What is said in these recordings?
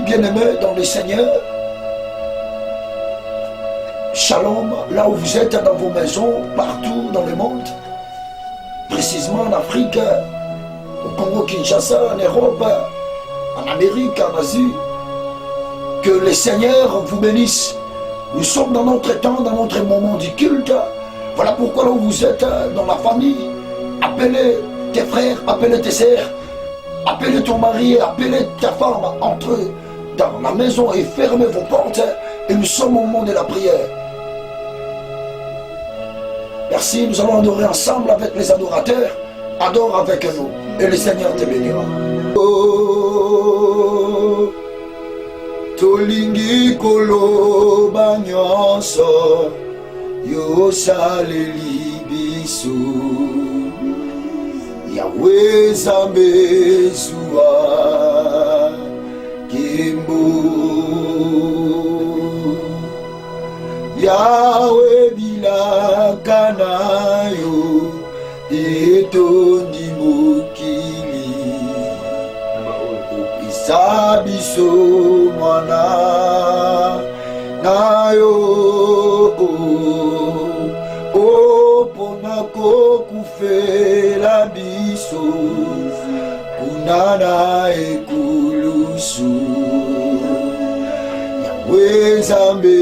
bien-aimés dans le Seigneur, shalom, là où vous êtes, dans vos maisons, partout dans le monde, précisément en Afrique, au Congo-Kinshasa, en Europe, en Amérique, en Asie. Que le Seigneur vous bénisse. Nous sommes dans notre temps, dans notre moment du culte. Voilà pourquoi là où vous êtes, dans la famille, appelez tes frères, appelez tes sœurs, appelez ton mari, appelez ta femme, entrez dans la maison et fermez vos portes. Et nous sommes au moment de la prière. Merci, nous allons adorer ensemble avec les adorateurs. Adore avec nous et le Seigneur te bénira. Oh, tolingi koloba nyonso yo saleli biso Yahweh Nzambe zuwa kimbo Yahweh bilaka na yo etondi mokili opesa biso mwana na yo mpona kokufela biso kuna na ekulusu Yahweh Nzambe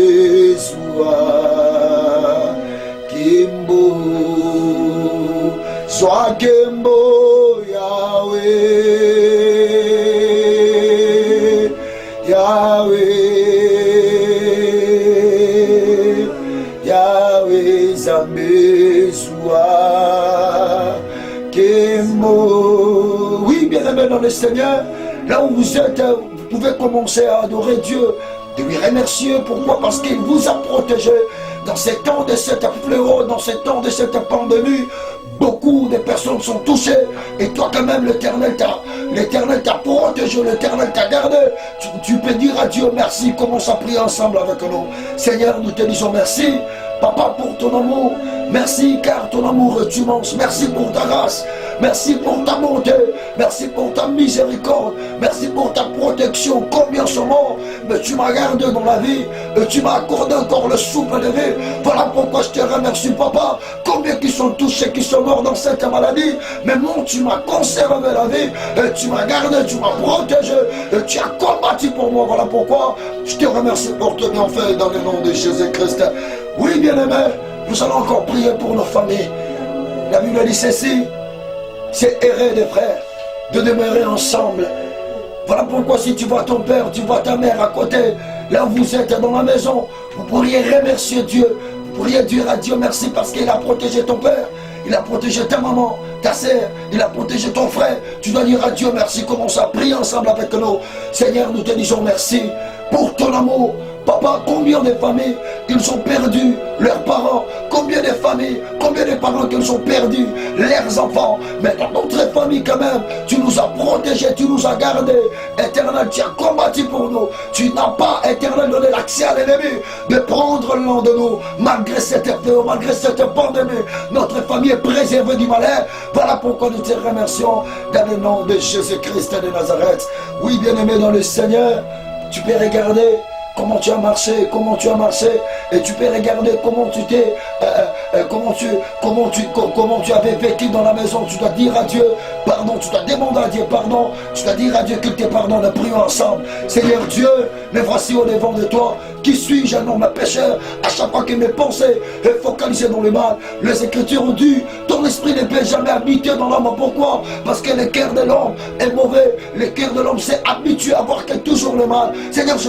zuwa kimbo Zwa kimbo Yahweh Yahweh Yahweh Nzambe zwa kimbo. Oui, bien-aimés dans le Seigneur, là où vous êtes, vous pouvez commencer à adorer Dieu, de lui remercier. Pourquoi? Parce qu'il vous a protégé dans ces temps de cette fléau, dans ces temps de cette pandémie. Beaucoup de personnes sont touchées et toi quand même l'Éternel t'a protégé, l'Éternel t'a gardé. Tu peux dire à Dieu merci. Commence à prier ensemble avec nous. Seigneur, nous te disons merci. Papa, pour ton amour, merci car ton amour est immense. Merci pour ta grâce, merci pour ta bonté, merci pour ta miséricorde, merci pour ta protection. Combien sont morts, mais tu m'as gardé dans la vie et tu m'as accordé encore le souffle de vie. Voilà pourquoi je te remercie, Papa. Combien qui sont touchés, qui sont morts dans cette maladie, mais non, tu m'as conservé la vie et tu m'as gardé, tu m'as protégé et tu as combattu pour moi. Voilà pourquoi je te remercie pour ton bienfait dans le nom de Jésus-Christ. Oui, bien-aimés, nous allons encore prier pour nos familles. La Bible dit ceci, c'est errer des frères, de demeurer ensemble. Voilà pourquoi si tu vois ton père, tu vois ta mère à côté, là où vous êtes dans la maison, vous pourriez remercier Dieu. Vous pourriez dire à Dieu merci parce qu'il a protégé ton père, il a protégé ta maman, ta sœur, il a protégé ton frère. Tu dois dire à Dieu merci. Commence à prier ensemble avec nous. Seigneur, nous te disons merci pour ton amour. Papa, combien de familles ils ont perdu leurs parents, combien de familles, combien de parents qu'ils ont perdu leurs enfants, mais dans notre famille quand même, tu nous as protégés, tu nous as gardés. Éternel, tu as combattu pour nous, tu n'as pas, Éternel, donné l'accès à l'ennemi de prendre le nom de nous, malgré cette fléau, malgré cette pandémie, notre famille est préservée du malheur. Voilà pourquoi nous te remercions dans le nom de Jésus-Christ de Nazareth. Oui, bien-aimé dans le Seigneur, tu peux regarder comment tu as marché, et tu peux regarder comment tu t'es, comment tu avais vécu dans la maison. Tu dois dire à Dieu pardon, tu dois demander à Dieu pardon, tu dois dire à Dieu qu'il te pardonne. Prions ensemble. Seigneur Dieu, me voici au devant de toi. Qui suis-je, un homme pécheur? À chaque fois que mes pensées sont focalisées dans le mal, les Écritures ont dit, ton esprit ne peut jamais habiter dans l'homme. Pourquoi? Parce que le cœur de l'homme est mauvais. Le cœur de l'homme s'est habitué à voir que toujours le mal. Seigneur, je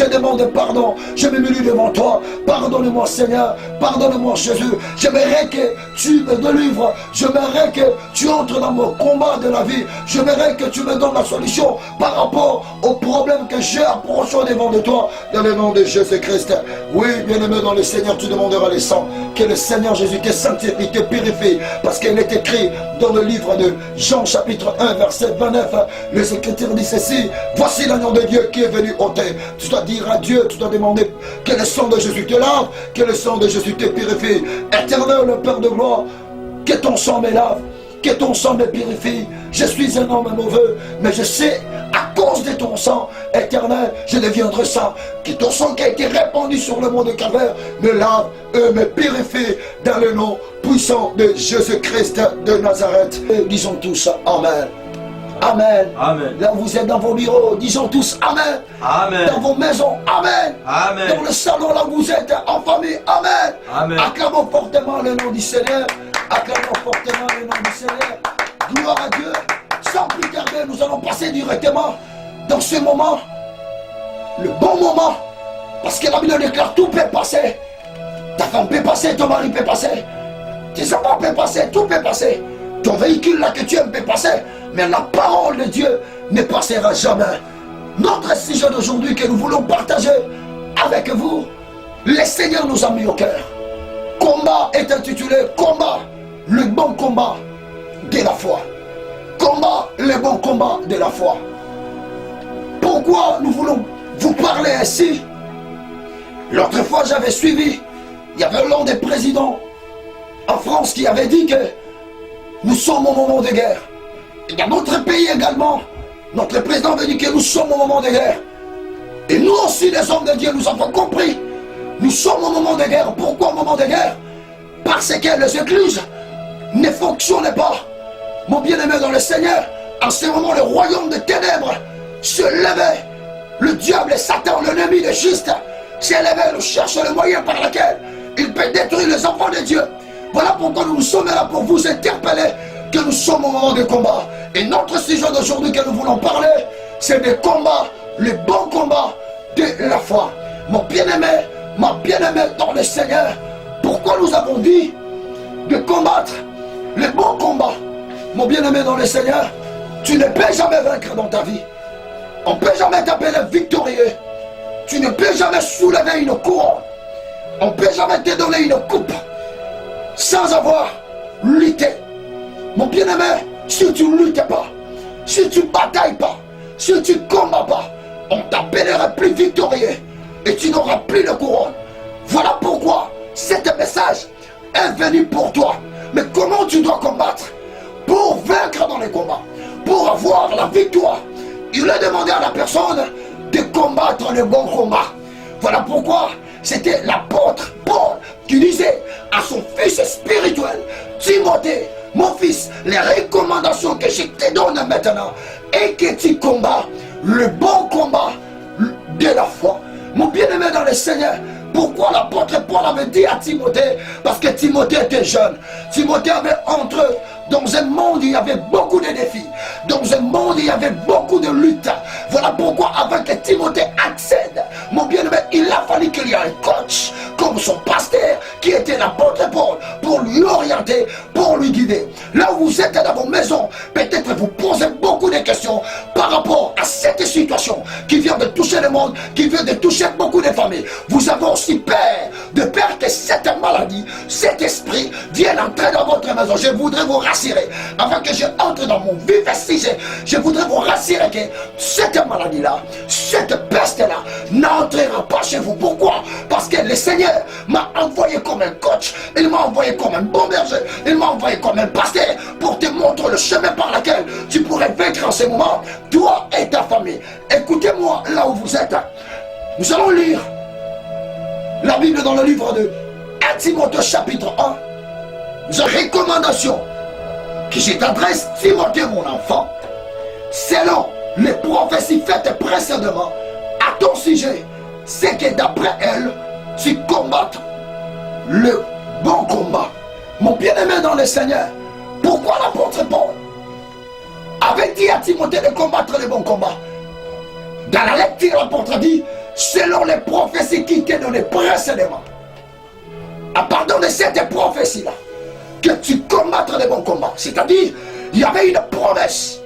demande pardon. Je me mets devant toi. Pardonne-moi, Seigneur. Pardonne-moi, Jésus. J'aimerais que tu me délivres. J'aimerais que tu entres dans mon combat de la vie. J'aimerais que tu me donnes la solution par rapport aux problèmes que j'ai approchés devant de toi. Dans le nom de Jésus-Christ. Oui, bien-aimé dans le Seigneur, tu demanderas le sang. Que le Seigneur Jésus te sanctifie, te purifie. Parce qu'il est écrit dans le livre de Jean chapitre 1 verset 29. Les Écritures disent ceci. Voici l'agneau de Dieu qui est venu ôter. Tu dois dire à Dieu, tu dois demander que le sang de Jésus te lave, que le sang de Jésus te purifie. Éternel, le Père de gloire, que ton sang me lave, que ton sang me purifie. Je suis un homme mauvais, mais je sais à cause de ton sang, éternel, je deviendrai saint. Que ton sang qui a été répandu sur le mont de Calvaire me lave et me purifie dans le nom puissant de Jésus-Christ de Nazareth. Et disons tous Amen. Amen. Amen. Là où vous êtes dans vos bureaux, disons tous Amen. Amen. Dans vos maisons, Amen. Amen. Dans le salon là où vous êtes en famille, Amen. Amen. Acclamons fortement le nom du Seigneur. Acclamons fortement le nom du Seigneur. Gloire à Dieu. Sans plus tarder, nous allons passer directement dans ce moment, le bon moment. Parce que la Bible déclare tout peut passer. Ta femme peut passer, ton mari peut passer. Tes enfants peuvent passer, tout peut passer. Ton véhicule là que tu aimes peut passer. Mais la parole de Dieu ne passera jamais. Notre sujet d'aujourd'hui que nous voulons partager avec vous, le Seigneur nous a mis au cœur. Combat est intitulé Combat, le bon combat de la foi. Combat, le bon combat de la foi. Pourquoi nous voulons vous parler ainsi? L'autre fois j'avais suivi, il y avait l'un des présidents en France qui avait dit que nous sommes au moment de guerre. Et dans notre pays également, notre président avait dit que nous sommes au moment de guerre. Et nous aussi, les hommes de Dieu, nous avons compris. Nous sommes au moment de guerre. Pourquoi au moment de guerre? Parce que les églises ne fonctionnaient pas. Mon bien-aimé dans le Seigneur, en ce moment, le royaume des ténèbres se levait. Le diable et Satan, l'ennemi de juste, s'est levé, nous cherche le moyen par lequel il peut détruire les enfants de Dieu. Voilà pourquoi nous sommes là pour vous interpeller que nous sommes au moment de combat. Et notre sujet d'aujourd'hui que nous voulons parler, c'est des combats, le bon combat de la foi. Mon bien-aimé, ma bien-aimée dans le Seigneur, pourquoi nous avons dit de combattre le bon combat? Mon bien-aimé dans le Seigneur, tu ne peux jamais vaincre dans ta vie. On ne peut jamais t'appeler victorieux. Tu ne peux jamais soulever une couronne. On ne peut jamais te donner une coupe sans avoir lutté. Mon bien-aimé, si tu ne luttes pas, si tu ne batailles pas, si tu ne combats pas, on t'appellera plus victorieux et tu n'auras plus de couronne. Voilà pourquoi cet message est venu pour toi. Mais comment tu dois combattre? Pour vaincre dans les combats, pour avoir la victoire, il a demandé à la personne de combattre le bon combat. Voilà pourquoi c'était l'apôtre Paul qui disait à son fils spirituel, Timothée, mon fils, les recommandations que je te donne maintenant et que tu combats le bon combat de la foi. Mon bien-aimé dans le Seigneur, pourquoi l'apôtre Paul avait dit à Timothée? Parce que Timothée était jeune. Timothée avait entre eux, dans un monde où il y avait beaucoup de défis, dans un monde où il y avait beaucoup de luttes. Voilà pourquoi avant que Timothée accède, mon bien-aimé, il a fallu qu'il y ait un coach comme son pasteur qui était l'apôtre Paul pour lui orienter, pour lui guider. Là où vous êtes dans vos maisons, peut-être vous posez beaucoup de questions par rapport à cette situation qui vient de toucher le monde, qui vient de toucher beaucoup de familles. Vous avez aussi peur de peur que cette maladie, cet esprit vienne entrer dans votre maison. Je voudrais vous rassurer, avant que je entre dans mon vif sujet, je voudrais vous rassurer que cette maladie-là, cette peste-là, n'entrera pas chez vous. Pourquoi? Parce que le Seigneur m'a envoyé comme un coach, il m'a envoyé comme un bon berger, il m'a envoyé comme un pasteur pour te montrer le chemin par lequel tu pourrais vaincre en ce moment, toi et ta famille. Écoutez-moi là où vous êtes. Nous allons lire la Bible dans le livre de 1 Timothée chapitre 1. Une recommandation que je t'adresse, Timothée mon enfant, selon les prophéties faites précédemment à ton sujet, c'est que d'après elle, tu combattes le bon combat. Mon bien-aimé dans le Seigneur, pourquoi l'apôtre Paul avait dit à Timothée de combattre le bon combat? Dans la lecture, l'apôtre dit, selon les prophéties qui t'ont données précédemment, à partir de cette prophétie-là, que tu combattes le bon combat. C'est-à-dire, il y avait une promesse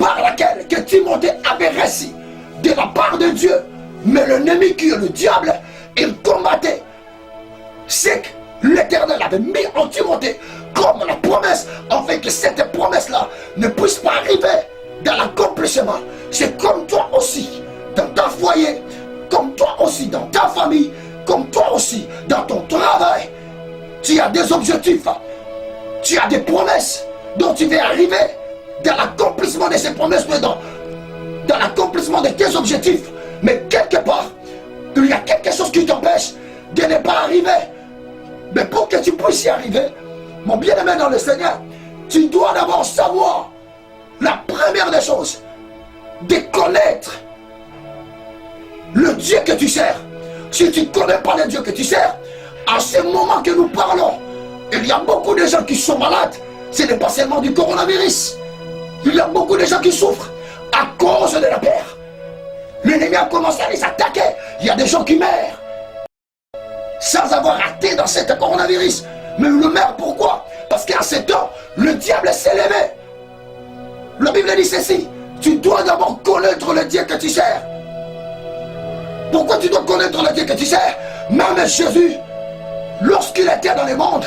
par laquelle que Timothée avait reçu de la part de Dieu. Mais l'ennemi qui est le diable, il combattait. C'est que l'Éternel avait mis en Timothée comme la promesse, afin que cette promesse-là ne puisse pas arriver dans l'accomplissement. C'est comme toi aussi, dans ton foyer, comme toi aussi dans ta famille, comme toi aussi dans ton travail. Tu as des objectifs, tu as des promesses dont tu veux arriver dans l'accomplissement de ces promesses, mais dans dans l'accomplissement de tes objectifs, mais quelque part, il y a quelque chose qui t'empêche de ne pas arriver. Mais pour que tu puisses y arriver, mon bien-aimé dans le Seigneur, tu dois d'abord savoir la première des choses, de connaître le Dieu que tu sers. Si tu ne connais pas le Dieu que tu sers, à ce moment que nous parlons, il y a beaucoup de gens qui sont malades. Ce n'est pas seulement du coronavirus. Il y a beaucoup de gens qui souffrent à cause de la peur. L'ennemi a commencé à les attaquer. Il y a des gens qui meurent sans avoir raté dans cette coronavirus. Mais le meurt pourquoi? Parce qu'à ce temps, le diable s'est levé. La Bible dit ceci: tu dois d'abord connaître le Dieu que tu sers. Pourquoi tu dois connaître le Dieu que tu sers? Même Jésus, lorsqu'il était dans le monde,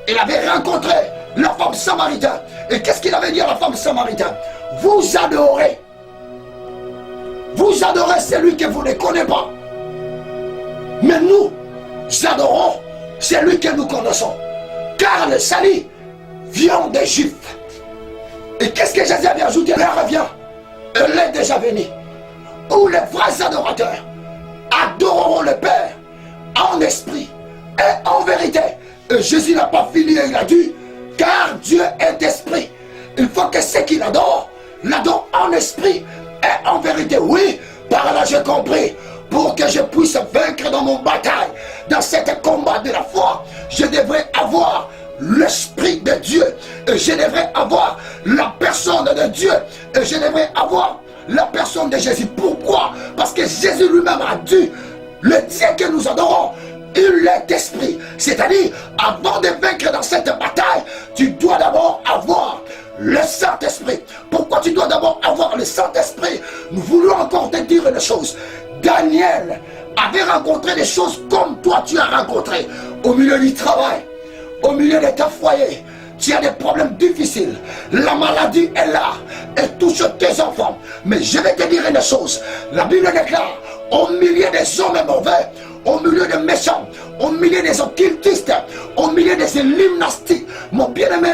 il avait rencontré la femme samaritaine. Et qu'est-ce qu'il avait dit à la femme samaritaine? Vous adorez celui que vous ne connaissez pas. Mais nous adorons celui que nous connaissons. Car le salut vient des Juifs. Et qu'est-ce que Jésus avait ajouté? Elle revient. Elle est déjà venue. Où les vrais adorateurs adoreront le Père en esprit et en vérité. Et Jésus n'a pas fini, il a dit, car Dieu est esprit. Il faut que ceux qui l'adorent en esprit et en vérité. Oui, par là j'ai compris. Pour que je puisse vaincre dans mon bataille, dans cet combat de la foi, je devrais avoir l'Esprit de Dieu. Et je devrais avoir la personne de Dieu. Et je devrais avoir la personne de Jésus. Pourquoi? Parce que Jésus lui-même a dit, le Dieu que nous adorons, il est esprit. C'est-à-dire, avant de vaincre dans cette bataille, tu dois d'abord avoir le Saint-Esprit. Pourquoi tu dois d'abord avoir le Saint-Esprit? Nous voulons encore te dire une chose. Daniel avait rencontré des choses comme toi tu as rencontré. Au milieu du travail, au milieu de ton foyer, tu as des problèmes difficiles. La maladie est là. Elle touche tes enfants. Mais je vais te dire une chose. La Bible déclare, au milieu des hommes mauvais, au milieu des méchants, au milieu des occultistes, au milieu des gymnastiques, mon bien-aimé,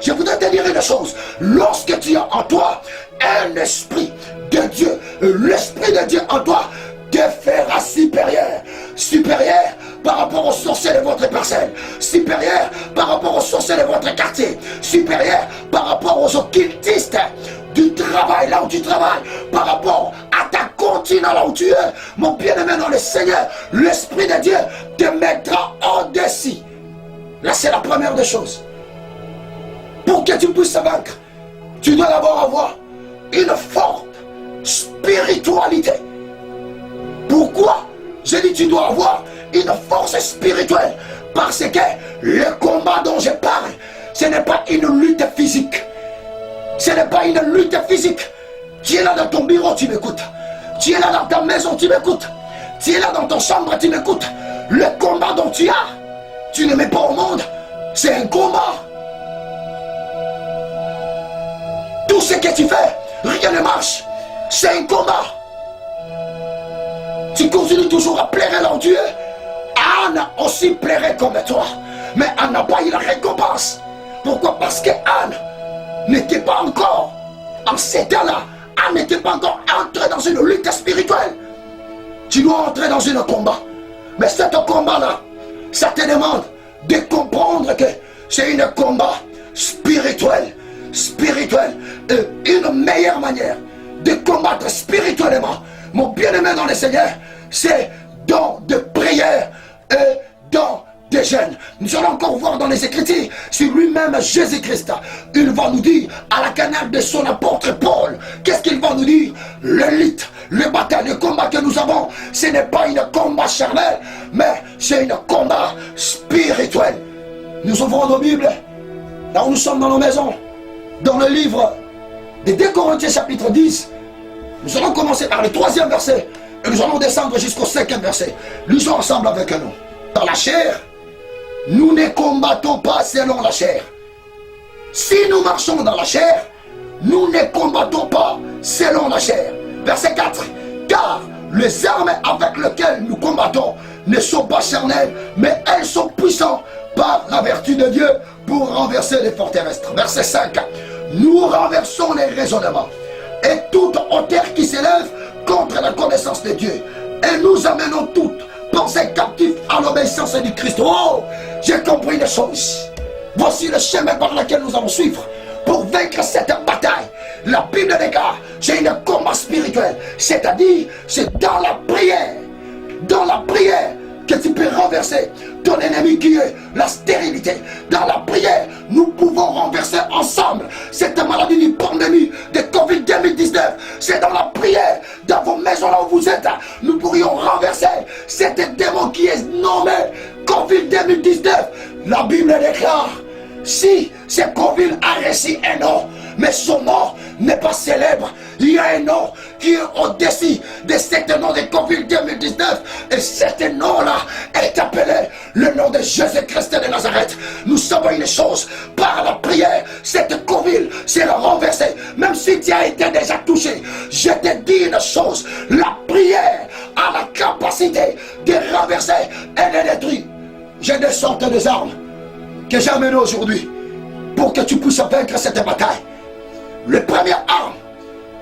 je voudrais te dire une chose. Lorsque tu as en toi un esprit de Dieu, l'esprit de Dieu en toi te fera supérieur. Supérieur par rapport aux sorciers de votre personne, supérieur par rapport aux sorciers de votre quartier, supérieur par rapport aux occultistes du travail, là où tu travailles, par rapport à ta continent, là où tu es. Mon bien-aimé dans le Seigneur, l'Esprit de Dieu te mettra au-dessus. Là, c'est la première des choses. Pour que tu puisses vaincre, tu dois d'abord avoir une forte spiritualité. Pourquoi? J'ai dit tu dois avoir une force spirituelle. Parce que le combat dont je parle, ce n'est pas une lutte physique. Ce n'est pas une lutte physique. Tu es là dans ton bureau, tu m'écoutes. Tu es là dans ta maison, tu m'écoutes. Tu es là dans ton chambre, tu m'écoutes. Le combat dont tu as, tu ne mets pas au monde. C'est un combat. Tout ce que tu fais, rien ne marche. C'est un combat. Tu continues toujours à plaire là où tu es. Anne aussi plairait comme toi. Mais Anne n'a pas eu la récompense. Pourquoi? Parce que Anne n'était pas encore en ces temps-là. Anne n'était pas encore entrée dans une lutte spirituelle. Tu dois entrer dans un combat. Mais ce combat-là, ça te demande de comprendre que c'est un combat spirituel. Spirituel. Et une meilleure manière de combattre spirituellement, mon bien-aimé dans le Seigneur, c'est dans de prières et dans des jeûnes. Nous allons encore voir dans les Écritures sur lui-même Jésus-Christ. Il va nous dire à la canale de son apôtre Paul. Qu'est-ce qu'il va nous dire? Le lutte, le bataille, le combat que nous avons, ce n'est pas un combat charnel, mais c'est un combat spirituel. Nous ouvrons nos Bibles, là où nous sommes dans nos maisons, dans le livre des 2 Corinthiens chapitre 10. Nous allons commencer par le 3e verset et nous allons descendre jusqu'au 5e verset. Lisons ensemble avec nous. Dans la chair, nous ne combattons pas selon la chair. Si nous marchons dans la chair, nous ne combattons pas selon la chair. Verset 4. Car les armes avec lesquelles nous combattons ne sont pas charnelles, mais elles sont puissantes par la vertu de Dieu pour renverser les forteresses terrestres. Verset 5. Nous renversons les raisonnements et toute hauteur qui s'élève contre la connaissance de Dieu. Et nous amenons toutes pensées captives à l'obéissance du Christ. Oh, j'ai compris les choses. Voici le chemin par lequel nous allons suivre pour vaincre cette bataille. La Bible déclare, j'ai une combat spirituel, c'est-à-dire c'est dans la prière que tu peux renverser ton ennemi qui est la stérilité. Dans la prière, nous pouvons renverser ensemble cette maladie du pandémie de Covid-2019. C'est dans la prière, dans vos maisons là où vous êtes, nous pourrions renverser cet démon qui est nommé Covid-2019. La Bible déclare, si ce Covid a reçu un nom, mais son nom n'est pas célèbre, il y a un nom qui est au-dessus de cet nom de Covid-2019. Et cet nom-là est appelé le nom de Jésus-Christ de Nazareth. Nous savons une chose, par la prière, cette Covid sera renversée. Même si tu as été déjà touché, je te dis une chose, la prière a la capacité de renverser et de détruire. J'ai des sortes d'armes que j'ai amenées aujourd'hui pour que tu puisses vaincre cette bataille. La première arme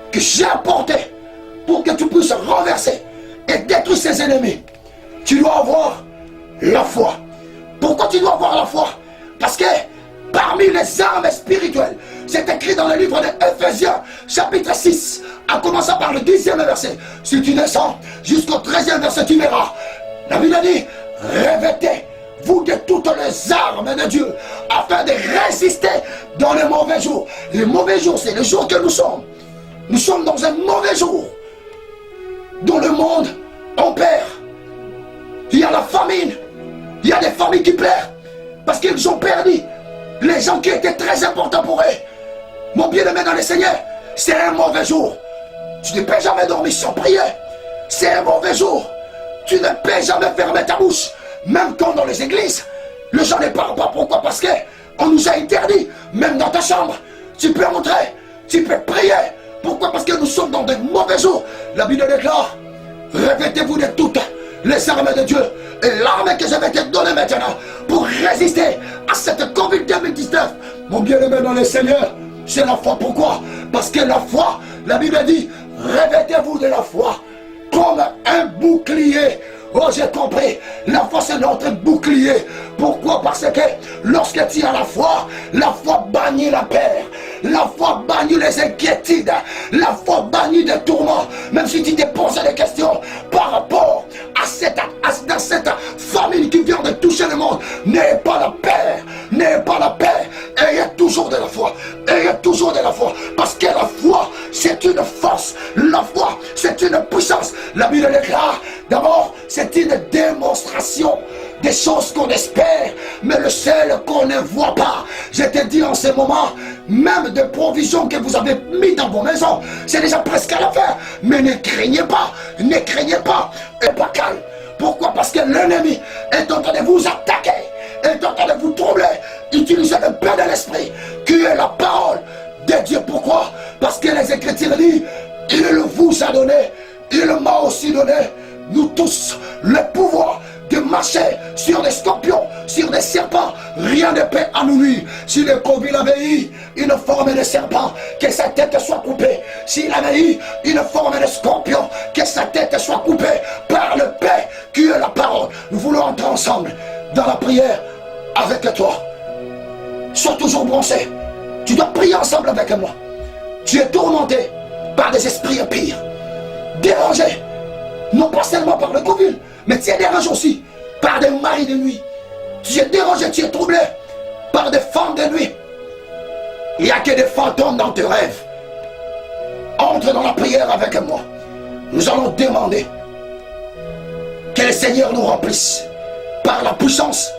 que j'ai apportée pour que tu puisses renverser et détruire ses ennemis, tu dois avoir la foi. Pourquoi tu dois avoir la foi? Parce que parmi les armes spirituelles, c'est écrit dans le livre d'Éphésiens, chapitre 6, en commençant par le 10e verset. Si tu descends jusqu'au 13e verset, tu verras. La Bible dit, revêtez-vous de toutes les armes de Dieu, afin de résister dans les mauvais jours. Les mauvais jours, c'est le jour que nous sommes. Nous sommes dans un mauvais jour. Dans le monde, on perd. Il y a la famine. Il y a des familles qui perdent parce qu'ils ont perdu les gens qui étaient très importants pour eux. Mon bien-aimé dans le Seigneur, c'est un mauvais jour. Tu ne peux jamais dormir sans prier. C'est un mauvais jour. Tu ne peux jamais fermer ta bouche. Même quand dans les églises, les gens ne parlent pas. Pourquoi? Parce qu'on nous a interdit. Même dans ta chambre, tu peux entrer, tu peux prier. Pourquoi? Parce que nous sommes dans de mauvais jours. La Bible déclare, revêtez-vous de toutes les armes de Dieu. Et l'arme que je vais te donner maintenant pour résister à cette Covid-2019, mon bien-aimé dans le Seigneur, c'est la foi. Pourquoi? Parce que la foi, la Bible dit, revêtez-vous de la foi comme un bouclier. Oh, j'ai compris. La foi, c'est notre bouclier. Pourquoi? Parce que lorsque tu as la foi bannit la peur. La foi bannit les inquiétudes. La foi bannit des tourments. Même si tu te poses des questions par rapport à cette famine qui vient de toucher le monde, n'ayez pas la peur. N'ayez pas la peur. Ayez toujours de la foi. Ayez toujours de la foi. Parce que la foi, c'est une force. La foi, c'est une puissance. La Bible déclare, d'abord, c'est une démonstration des choses qu'on espère, mais le seul qu'on ne voit pas. Je te dis en ce moment, même des provisions que vous avez mis dans vos maisons, c'est déjà presque à la fin. Mais ne craignez pas, et pas calme. Pourquoi? Parce que l'ennemi est en train de vous attaquer, est en train de vous troubler. Utilisez le pain de l'esprit, qui est la parole de Dieu. Pourquoi? Parce que les Écritures disent, il vous a donné, il m'a aussi donné, nous tous, le pouvoir de marcher sur des scorpions, sur des serpents. Rien ne peut à nous nuire. Si le Covid avait eu une forme de serpent, que sa tête soit coupée. S'il avait eu une forme de scorpion, que sa tête soit coupée par le paix qui est la parole. Nous voulons entrer ensemble dans la prière avec toi. Sois toujours branché. Tu dois prier ensemble avec moi. Tu es tourmenté par des esprits impurs, dérangé, non pas seulement par le Covid, mais tu es dérangé aussi par des maris de nuit. Tu es dérangé, tu es troublé par des femmes de nuit. Il n'y a que des fantômes dans tes rêves. Entre dans la prière avec moi. Nous allons demander que le Seigneur nous remplisse par la puissance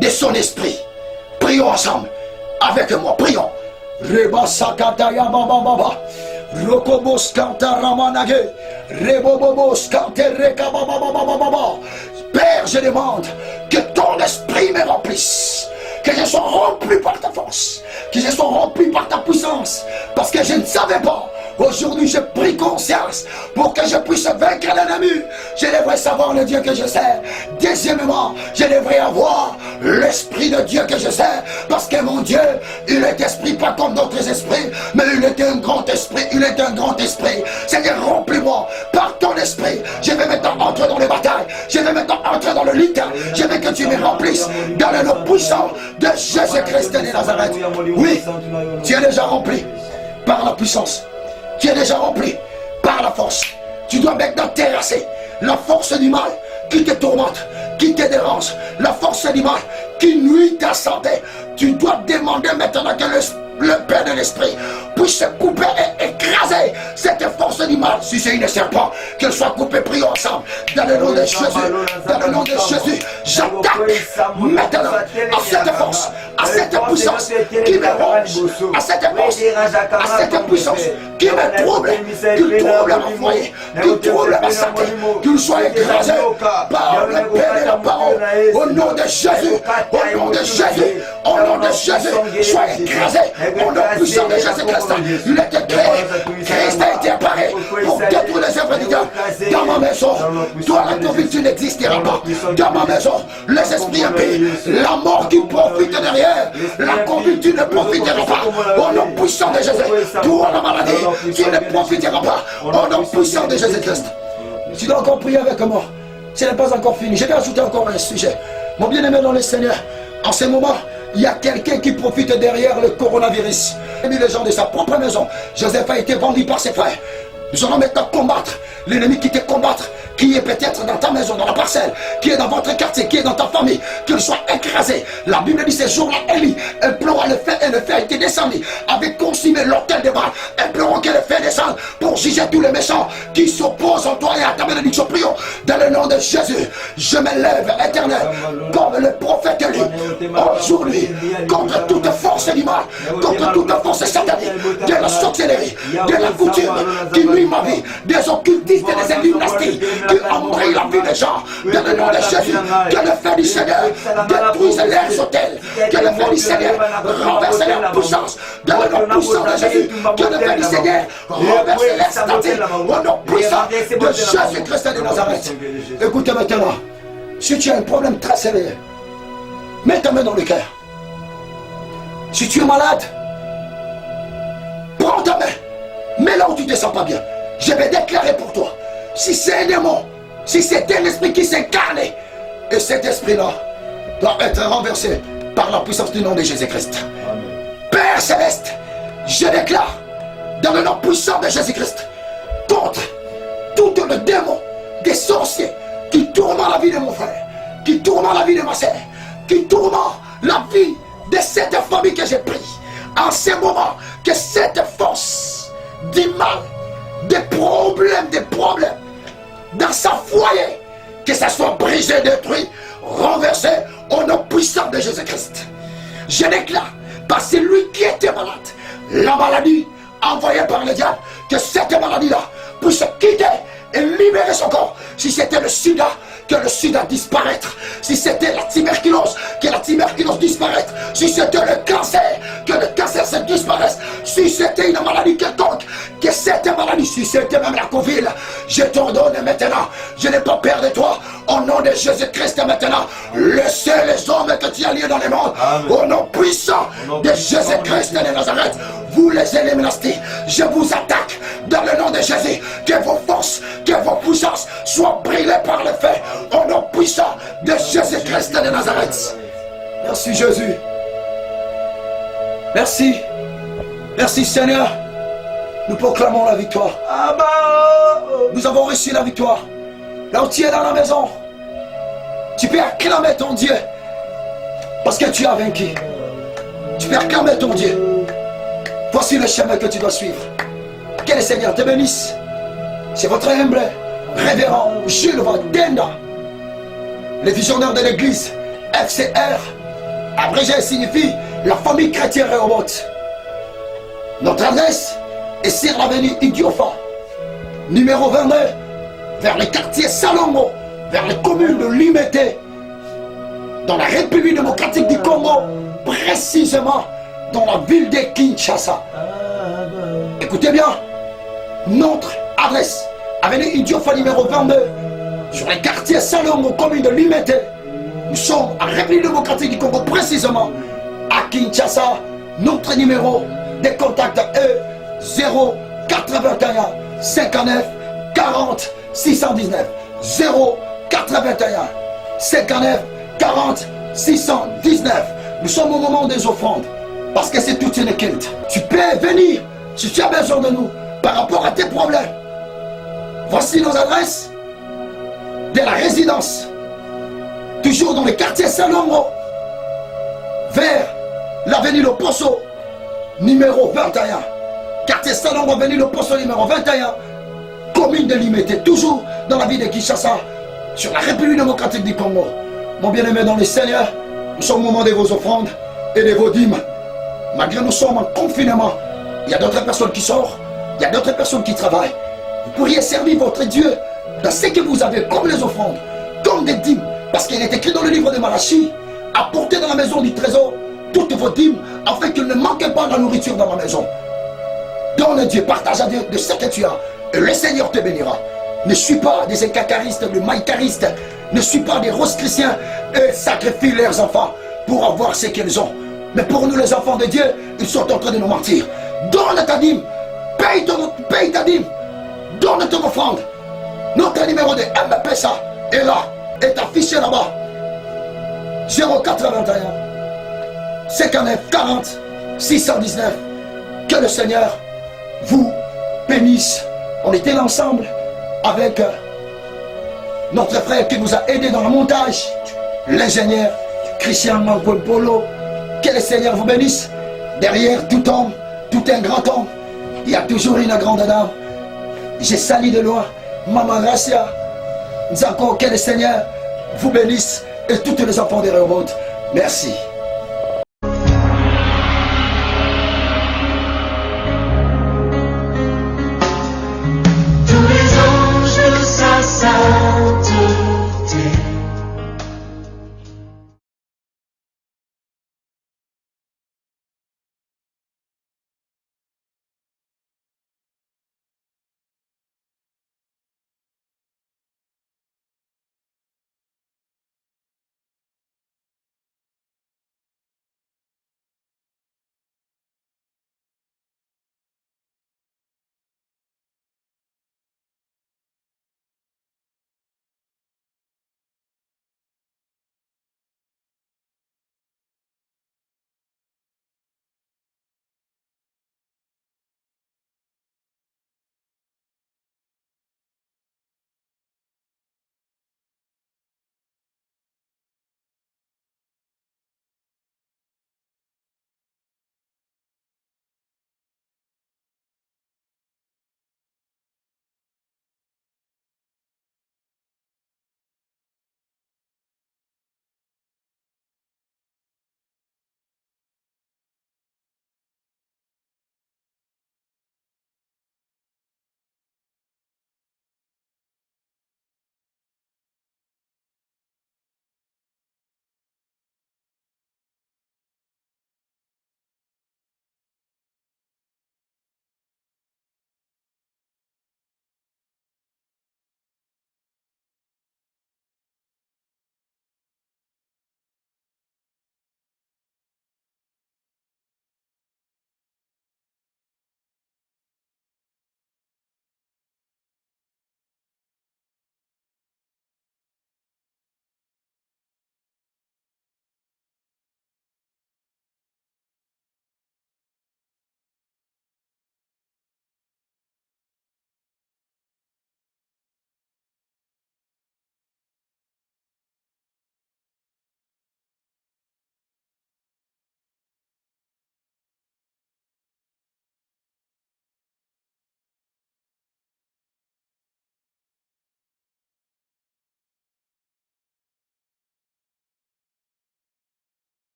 de son esprit. Prions ensemble avec moi, prions. Reba sakataya baba baba. Rokobos kanta ramanage. Rebobobos kante reka baba baba baba. Père, je demande que ton esprit me remplisse. Que je sois rempli par ta force. Que je sois rempli par ta puissance. Parce que je ne savais pas Aujourd'hui, je prie conscience pour que je puisse vaincre l'ennemi. Je devrais savoir le Dieu que je sers. Deuxièmement, je devrais avoir l'esprit de Dieu que je sers. Parce que mon Dieu, il est esprit, pas comme d'autres esprits, mais il est un grand esprit. Il est un grand esprit. Seigneur, remplis-moi par ton esprit. Je vais maintenant entrer dans les batailles. Je vais maintenant entrer dans le lit. Je veux que tu me remplisses dans le nom puissant de Jésus-Christ de Nazareth. Oui, tu es déjà rempli par la puissance. Tu es déjà rempli par la force. Tu dois maintenant terrasser la force du mal qui te tourmente, qui te dérange, la force du mal qui nuit ta santé. Tu dois demander maintenant que le Père de l'Esprit puisse couper et écraser cette force du mal. Si c'est une serpent, qu'elle soit coupée, prions ensemble. Dans le nom de Jésus, dans le nom de Jésus, j'attaque maintenant à cette force, à cette puissance qui me ronge, à cette force, à cette puissance qui me trouble, qui trouble mon foyer, qui trouble ma santé, qu'il soit écrasé par le Père et la parole. Au nom de Jésus, au nom de Jésus, au nom de Jésus, sois écrasé. Au nom puissant de Jésus-Christ, il a été créé, Christ a été apparu pour détruire les œuvres du diable. Dans ma maison, toi la conviction n'existera pas. Dans ma maison, les esprits impies, la mort qui profite derrière, la conviction ne profitera pas. Au nom puissant de Jésus, toi la maladie qui ne profitera pas. Au nom puissant de Jésus-Christ. Tu dois encore prier avec moi. Ce n'est pas encore fini. Je vais ajouter encore un sujet. Mon bien-aimé dans le Seigneur, en ce moment, il y a quelqu'un qui profite derrière le coronavirus. Il a mis les gens de sa propre maison. Joseph a été vendu par ses frères. Nous allons maintenant combattre l'ennemi qui te combattre, qui est peut-être dans ta maison, dans la parcelle, qui est dans votre quartier, qui est dans ta famille, qu'il soit écrasé. La Bible dit ces jours-là, Élie implora le feu et le feu était descendu, avait consumé l'autel de Baal, implorant que le feu descende pour juger tous les méchants qui s'opposent à toi et à ta bénédiction. Prions dans le nom de Jésus. Je me lève, éternel, comme le prophète Élie, aujourd'hui, contre toute force du mal, contre toute force satanique, de la sorcellerie, de la coutume, qui nuit ma vie, des occultistes et des dynasties, qui embrouillent la vie des gens. Dans le nom de Jésus, que le feu du Seigneur détruise leurs hôtels, que le feu du Seigneur renverse leur puissance. Dans le nom puissant de Jésus, que le feu du Seigneur renverse leur statues. Au nom puissant de Jésus-Christ de Nazareth. Écoutez maintenant, si tu as un problème très sérieux, mets ta main dans le cœur. Si tu es malade, prends ta main, mets là où tu ne te sens pas bien. Je vais déclarer pour toi, si c'est un démon, si c'est un esprit qui s'est incarné, et cet esprit-là doit être renversé par la puissance du nom de Jésus-Christ. Père Céleste, je déclare, dans le nom puissant de Jésus-Christ, contre tout le démon des sorciers qui tourmentent la vie de mon frère, qui tourmentent la vie de ma sœur, qui tourmentent la vie de cette famille que j'ai prise. En ce moment, que cette force du mal, des problèmes, dans sa foyer, que ça soit brisé, détruit, renversé au nom puissant de Jésus-Christ. Je déclare, par celui qui était malade, la maladie envoyée par le diable, que cette maladie-là puisse quitter et libérer son corps. Si c'était le sida, que le sida disparaître. Si c'était la tuberculose, que la tuberculose disparaisse. Si c'était le cancer, que le cancer se disparaisse. Si c'était une maladie quelconque, que cette maladie, si c'était même la Covid, je t'ordonne maintenant, je n'ai pas peur de toi. Au nom de Jésus-Christ maintenant, laissez les hommes que tu as liés dans le monde. Au nom puissant de Jésus-Christ de Nazareth, vous les éliminez. Je vous attaque dans le nom de Jésus. Que vos forces, que vos puissances soient brûlées par le feu. Au nom puissant de Jésus-Christ de Nazareth. Merci Jésus. Merci. Merci Seigneur. Nous proclamons la victoire. Nous avons reçu la victoire. Là où tu es dans la maison, tu peux acclamer ton Dieu. Parce que tu as vaincu. Tu peux acclamer ton Dieu. Voici le chemin que tu dois suivre. Que le Seigneur te bénisse. C'est votre humble révérend Jules Denda, le visionnaire de l'église FCR. Abrégé signifie la famille chrétienne Rehoboth. Notre adresse est sur l'avenue Idiofa, numéro 22, vers le quartier Salongo, vers les communes de Limete, dans la République démocratique du Congo, précisément dans la ville de Kinshasa. Écoutez bien, Notre adresse, avenue Idiofa numéro 22, sur les quartiers Salongo, commune de Limete. Nous sommes en République démocratique du Congo, précisément à Kinshasa. Notre numéro de contact est 081 59 40 619. 081 59 40 619. Nous sommes au moment des offrandes, parce que c'est toute une culte. Tu peux venir si tu as besoin de nous par rapport à tes problèmes. Voici nos adresses de la résidence, toujours dans le quartier Salongo, vers l'avenue Le Posso, numéro 21. Quartier Salongo, avenue Le Posso, numéro 21, commune de Limete, toujours dans la ville de Kinshasa, sur la République démocratique du Congo. Mon bien-aimé dans le Seigneur, nous sommes au moment de vos offrandes et de vos dîmes. Malgré nous sommes en confinement, il y a d'autres personnes qui sortent, il y a d'autres personnes qui travaillent. Vous pourriez servir votre Dieu dans ce que vous avez, comme les offrandes, comme des dîmes, parce qu'il est écrit dans le livre de Malachie, apportez dans la maison du trésor toutes vos dîmes, afin qu'il ne manque pas de nourriture dans ma maison. Donne Dieu, partage à Dieu de ce que tu as, et le Seigneur te bénira. Ne suis pas des incacaristes, des maïcaristes, ne suis pas des roses chrétiens et sacrifient leurs enfants pour avoir ce qu'ils ont. Mais pour nous les enfants de Dieu, ils sont en train de nous mentir. Donne ta dîme, paye ta dîme, donne ton offrande. Notre numéro de MPSA est là, est affiché là-bas. 081 59 40 619. Que le Seigneur vous bénisse. On était là ensemble avec notre frère qui nous a aidé dans le montage, l'ingénieur Christian Polo. Que le Seigneur vous bénisse. Derrière tout homme, tout un grand homme, il y a toujours une grande dame. J'ai sali de loin Maman Gracia. Nous encore que le Seigneur vous bénisse et tous les enfants des Rehoboth. Merci.